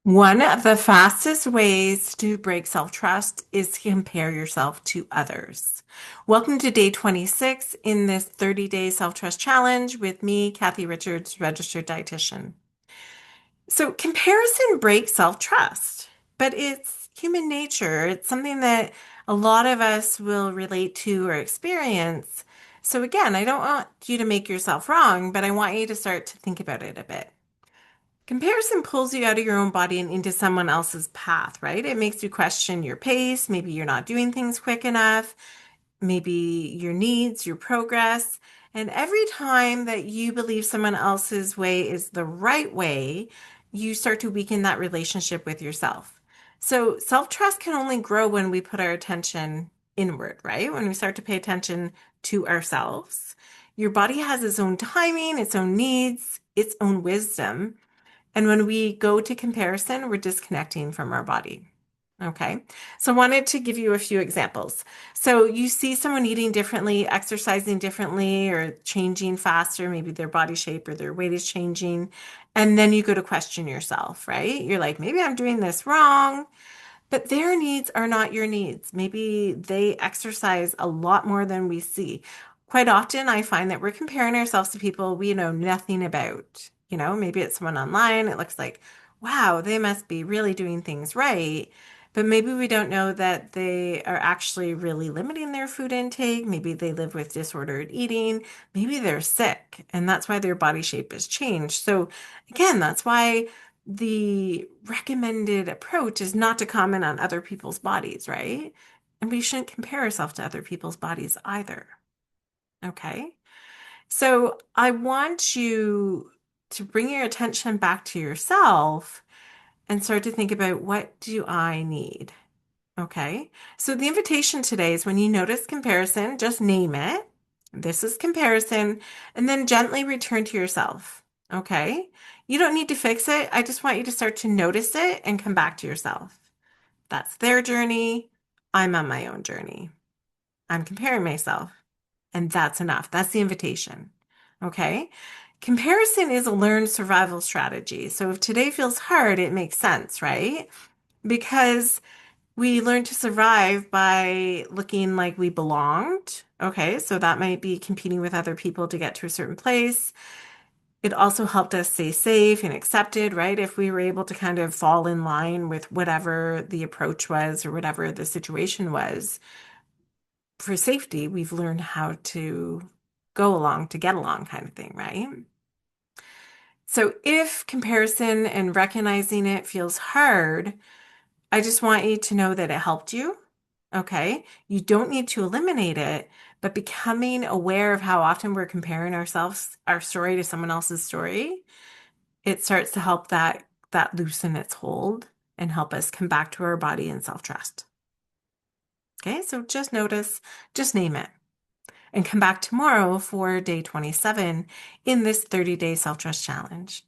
One of the fastest ways to break self-trust is to compare yourself to others. Welcome to day 26 in this 30-day self-trust challenge with me, Kathy Richards, registered dietitian. So comparison breaks self-trust, but it's human nature. It's something that a lot of us will relate to or experience. So again, I don't want you to make yourself wrong, but I want you to start to think about it a bit. Comparison pulls you out of your own body and into someone else's path, right? It makes you question your pace. Maybe you're not doing things quick enough. Maybe your needs, your progress. And every time that you believe someone else's way is the right way, you start to weaken that relationship with yourself. So self-trust can only grow when we put our attention inward, right? When we start to pay attention to ourselves. Your body has its own timing, its own needs, its own wisdom. And when we go to comparison, we're disconnecting from our body. Okay. So I wanted to give you a few examples. So you see someone eating differently, exercising differently, or changing faster, maybe their body shape or their weight is changing. And then you go to question yourself, right? You're like, maybe I'm doing this wrong. But their needs are not your needs. Maybe they exercise a lot more than we see. Quite often, I find that we're comparing ourselves to people we know nothing about. Maybe it's someone online. It looks like, wow, they must be really doing things right. But maybe we don't know that they are actually really limiting their food intake. Maybe they live with disordered eating. Maybe they're sick, and that's why their body shape has changed. So, again, that's why the recommended approach is not to comment on other people's bodies, right? And we shouldn't compare ourselves to other people's bodies either. Okay. So I want you to bring your attention back to yourself and start to think about, what do I need? Okay. So the invitation today is, when you notice comparison, just name it. This is comparison, and then gently return to yourself. Okay. You don't need to fix it. I just want you to start to notice it and come back to yourself. That's their journey. I'm on my own journey. I'm comparing myself, and that's enough. That's the invitation. Okay. Comparison is a learned survival strategy. So if today feels hard, it makes sense, right? Because we learned to survive by looking like we belonged. Okay, so that might be competing with other people to get to a certain place. It also helped us stay safe and accepted, right? If we were able to kind of fall in line with whatever the approach was or whatever the situation was, for safety, we've learned how to go along to get along, kind of thing, right? So if comparison and recognizing it feels hard, I just want you to know that it helped you. Okay. You don't need to eliminate it, but becoming aware of how often we're comparing our story to someone else's story, it starts to help that loosen its hold and help us come back to our body and self-trust. Okay. So just notice, just name it, and come back tomorrow for day 27 in this 30-day self-trust challenge.